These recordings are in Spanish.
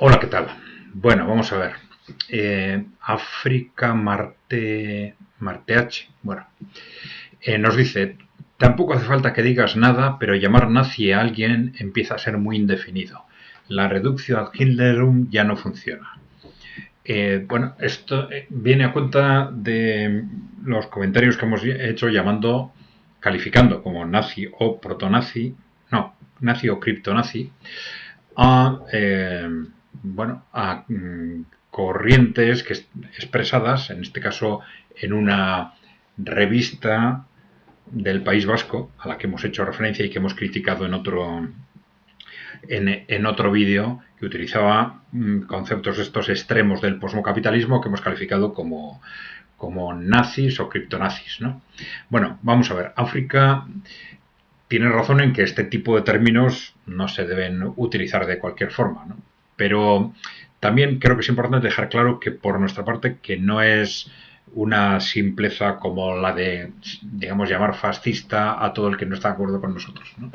Hola, ¿qué tal? Bueno, vamos a ver. África Marte H. Bueno, nos dice, tampoco hace falta que digas nada, pero llamar nazi a alguien empieza a ser muy indefinido. La reducción ad Hitlerum ya no funciona. Bueno, esto viene a cuenta de los comentarios que hemos hecho calificando como nazi o protonazi, no, nazi o criptonazi, a, bueno, a corrientes expresadas, en este caso en una revista del País Vasco, a la que hemos hecho referencia y que hemos criticado en otro vídeo, que utilizaba conceptos estos extremos del posmocapitalismo que hemos calificado como nazis o criptonazis, ¿no? Bueno, vamos a ver. África tiene razón en que este tipo de términos no se deben utilizar de cualquier forma, ¿no? Pero también creo que es importante dejar claro que por nuestra parte que no es una simpleza como la de, digamos, llamar fascista a todo el que no está de acuerdo con nosotros, ¿no?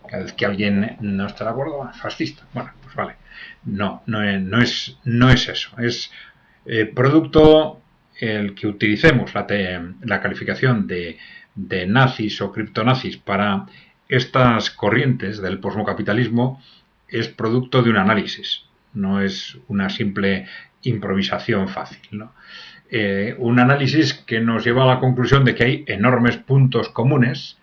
Cada vez que alguien no está de acuerdo, fascista. Bueno, pues vale. No es eso. Es producto el que utilicemos la calificación de nazis o criptonazis para estas corrientes del posmocapitalismo es producto de un análisis, no es una simple improvisación fácil, ¿no? Un análisis que nos lleva a la conclusión de que hay enormes puntos comunes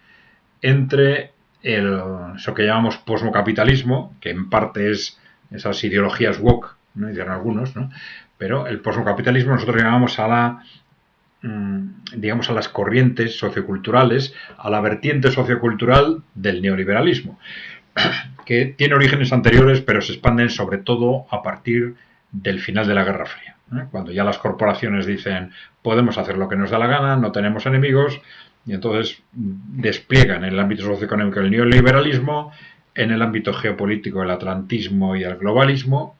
entre eso que llamamos posmocapitalismo, que en parte es esas ideologías woke, ¿no? Dicen algunos, ¿no? Pero el posmocapitalismo nosotros llamamos digamos a las corrientes socioculturales, a la vertiente sociocultural del neoliberalismo, que tiene orígenes anteriores, pero se expanden sobre todo a partir del final de la Guerra Fría. Cuando ya las corporaciones dicen podemos hacer lo que nos da la gana, no tenemos enemigos, y entonces despliegan en el ámbito socioeconómico el neoliberalismo, en el ámbito geopolítico el atlantismo y el globalismo,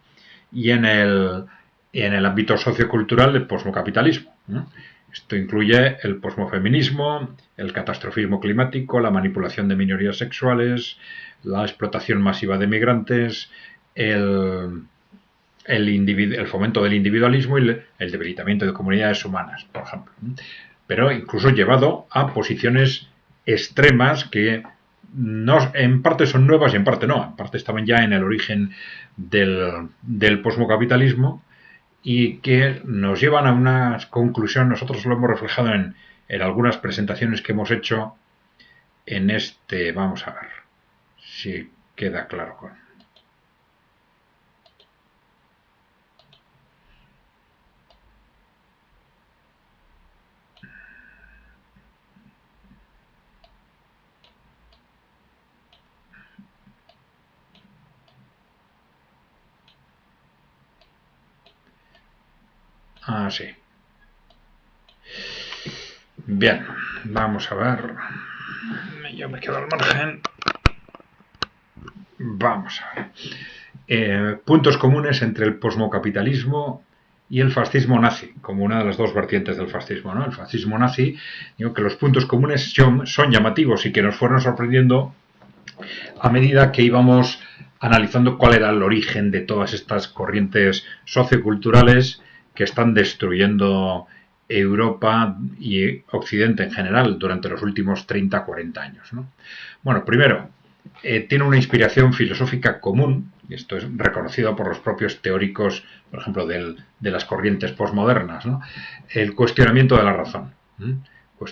y en el ámbito sociocultural el posmocapitalismo. Esto incluye el posmofeminismo, el catastrofismo climático, la manipulación de minorías sexuales, la explotación masiva de migrantes, el fomento del individualismo y el debilitamiento de comunidades humanas, por ejemplo. Pero incluso llevado a posiciones extremas que en parte son nuevas y en parte no. En parte estaban ya en el origen del posmocapitalismo y que nos llevan a una conclusión. Nosotros lo hemos reflejado en algunas presentaciones que hemos hecho en este. Vamos a ver si queda claro con. Ah, sí. Bien, vamos a ver. Yo me quedo al margen. Vamos a ver. Puntos comunes entre el posmocapitalismo y el fascismo nazi, como una de las dos vertientes del fascismo, ¿no? El fascismo nazi, digo que los puntos comunes son llamativos y que nos fueron sorprendiendo a medida que íbamos analizando cuál era el origen de todas estas corrientes socioculturales que están destruyendo Europa y Occidente en general durante los últimos 30-40 años, ¿no? Bueno, primero, tiene una inspiración filosófica común, y esto es reconocido por los propios teóricos, por ejemplo, de las corrientes postmodernas, ¿no? El cuestionamiento de la razón.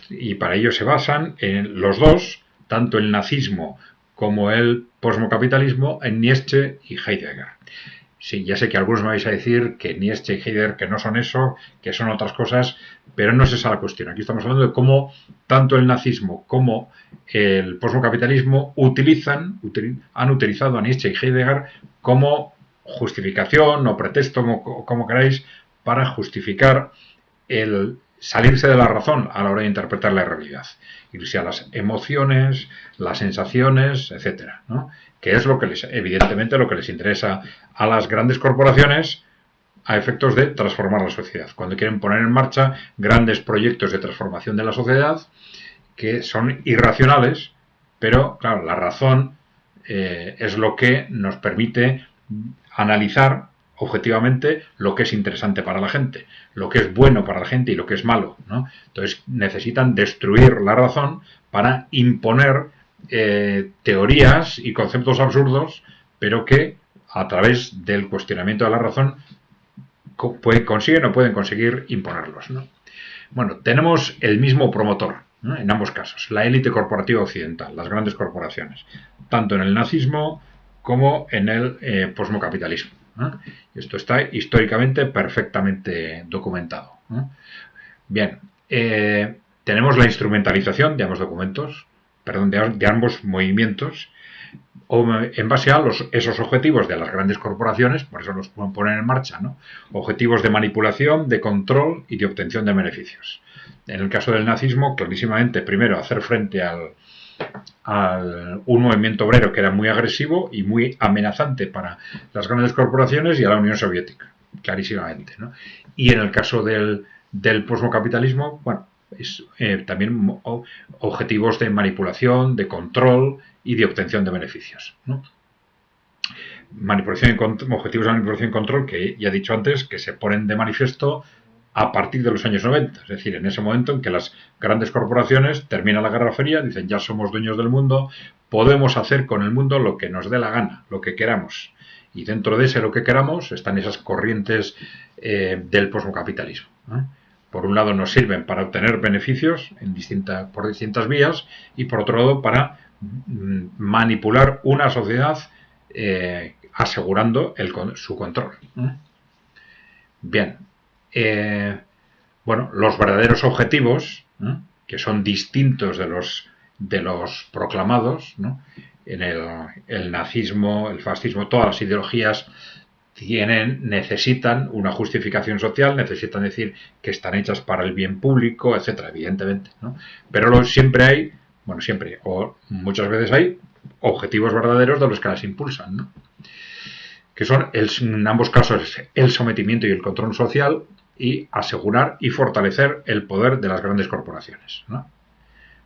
Y para ello se basan en los dos, tanto el nazismo como el posmocapitalismo, en Nietzsche y Heidegger. Sí, ya sé que algunos me vais a decir que Nietzsche y Heidegger que no son eso, que son otras cosas, pero no es esa la cuestión. Aquí estamos hablando de cómo tanto el nazismo como el posmocapitalismo han utilizado a Nietzsche y Heidegger como justificación o pretexto, como queráis, para justificar el salirse de la razón a la hora de interpretar la realidad, irse a las emociones, las sensaciones, etcétera, ¿no? Que es evidentemente lo que les interesa a las grandes corporaciones a efectos de transformar la sociedad. Cuando quieren poner en marcha grandes proyectos de transformación de la sociedad que son irracionales, pero claro, la razón es lo que nos permite analizar objetivamente lo que es interesante para la gente, lo que es bueno para la gente y lo que es malo, ¿no? Entonces necesitan destruir la razón para imponer teorías y conceptos absurdos, pero que a través del cuestionamiento de la razón consiguen o pueden conseguir imponerlos, ¿no? Bueno, tenemos el mismo promotor, ¿no? En ambos casos, la élite corporativa occidental, las grandes corporaciones, tanto en el nazismo como en el posmocapitalismo, ¿no? Esto está históricamente perfectamente documentado, ¿no? Bien, tenemos la instrumentalización de ambos documentos, perdón, de ambos movimientos, en base a esos objetivos de las grandes corporaciones, por eso los ponen en marcha, ¿no? Objetivos de manipulación, de control y de obtención de beneficios. En el caso del nazismo, clarísimamente, primero, hacer frente un movimiento obrero que era muy agresivo y muy amenazante para las grandes corporaciones y a la Unión Soviética, clarísimamente, ¿no? Y en el caso del posmocapitalismo, bueno, es también objetivos de manipulación, de control y de obtención de beneficios, ¿no? Objetivos de manipulación y control que ya he dicho antes que se ponen de manifiesto a partir de los años 90, es decir, en ese momento en que las grandes corporaciones terminan la Guerra Fría, dicen ya somos dueños del mundo, podemos hacer con el mundo lo que nos dé la gana, lo que queramos. Y dentro de ese lo que queramos están esas corrientes del posmocapitalismo, ¿eh? Por un lado nos sirven para obtener beneficios por distintas vías y por otro lado para manipular una sociedad asegurando su control. Bien, bueno, los verdaderos objetivos, que son distintos de los proclamados, ¿no? En el nazismo, el fascismo, todas las ideologías necesitan una justificación social, necesitan decir que están hechas para el bien público, etcétera, evidentemente, ¿no? Pero siempre hay, bueno, siempre, o muchas veces hay objetivos verdaderos de los que las impulsan, ¿no? Que son, en ambos casos, el sometimiento y el control social y asegurar y fortalecer el poder de las grandes corporaciones, ¿no?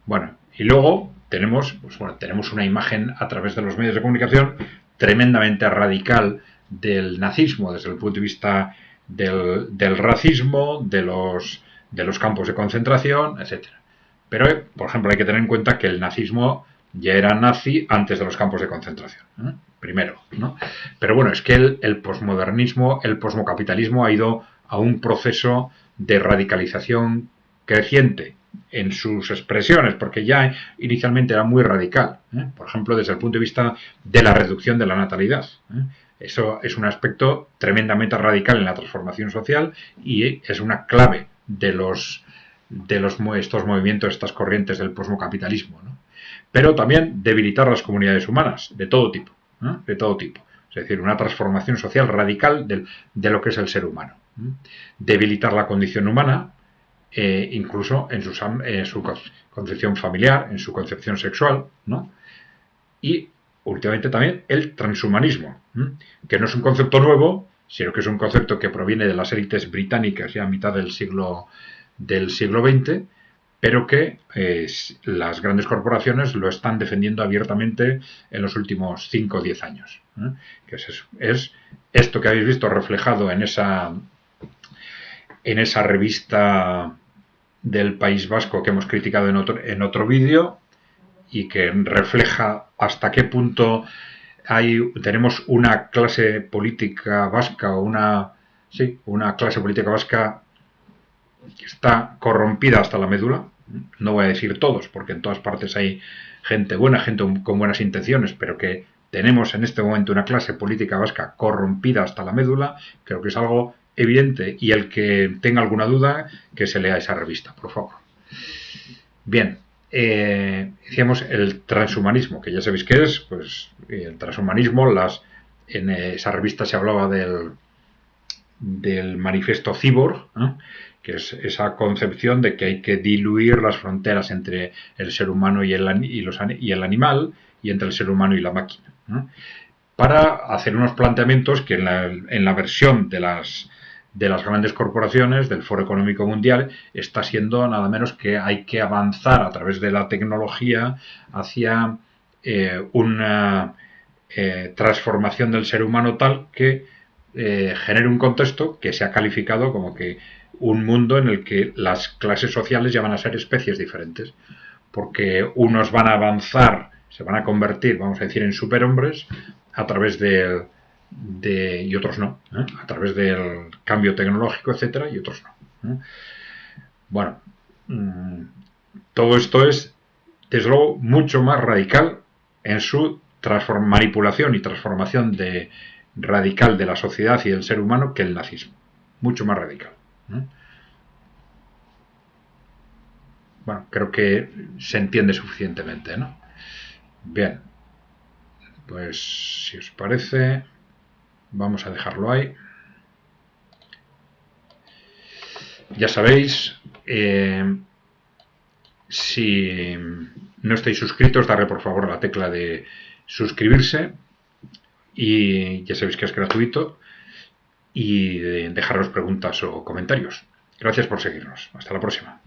Bueno, y luego tenemos, tenemos una imagen a través de los medios de comunicación tremendamente radical del nazismo desde el punto de vista del racismo, de los campos de concentración, etcétera. Pero, por ejemplo, hay que tener en cuenta que el nazismo ya era nazi antes de los campos de concentración, ¿eh? Primero, ¿no? Pero bueno, es que el posmodernismo, el posmocapitalismo ha ido a un proceso de radicalización creciente en sus expresiones, porque ya inicialmente era muy radical, ¿eh? Por ejemplo, desde el punto de vista de la reducción de la natalidad, ¿eh? Eso es un aspecto tremendamente radical en la transformación social y es una clave de estos movimientos, estas corrientes del posmocapitalismo, ¿no? Pero también debilitar las comunidades humanas de todo tipo, ¿no? De todo tipo. Es decir, una transformación social radical de lo que es el ser humano. Debilitar la condición humana, incluso en su concepción familiar, en su concepción sexual, ¿no? Y últimamente también el transhumanismo, que no es un concepto nuevo, sino que es un concepto que proviene de las élites británicas ya a mitad del siglo XX, pero que las grandes corporaciones lo están defendiendo abiertamente en los últimos 5 o 10 años. Que es esto que habéis visto reflejado en esa revista del País Vasco que hemos criticado en otro vídeo y que refleja hasta qué punto tenemos una clase política vasca o una clase política vasca que está corrompida hasta la médula. No voy a decir todos, porque en todas partes hay gente buena, gente con buenas intenciones, pero que tenemos en este momento una clase política vasca corrompida hasta la médula. Creo que es algo evidente, y el que tenga alguna duda, que se lea esa revista, por favor. Bien, decíamos el transhumanismo, que ya sabéis qué es. Pues el transhumanismo, en esa revista se hablaba del manifiesto Cyborg, ¿no? Que es esa concepción de que hay que diluir las fronteras entre el ser humano y el animal, y entre el ser humano y la máquina, ¿no? Para hacer unos planteamientos que en la versión de las grandes corporaciones, del Foro Económico Mundial, está siendo nada menos que hay que avanzar a través de la tecnología hacia una transformación del ser humano tal que genere un contexto que se ha calificado como que un mundo en el que las clases sociales ya van a ser especies diferentes, porque unos van a avanzar, se van a convertir, vamos a decir, en superhombres a través y otros no, a través del cambio tecnológico, etcétera, y otros no. Bueno, todo esto es, desde luego, mucho más radical en su manipulación y transformación radical de la sociedad y del ser humano que el nazismo. Mucho más radical. Bueno, creo que se entiende suficientemente, ¿no? Bien, pues si os parece, vamos a dejarlo ahí. Ya sabéis, si no estáis suscritos, darle por favor a la tecla de suscribirse, y ya sabéis que es gratuito, y dejaros preguntas o comentarios. Gracias por seguirnos. Hasta la próxima.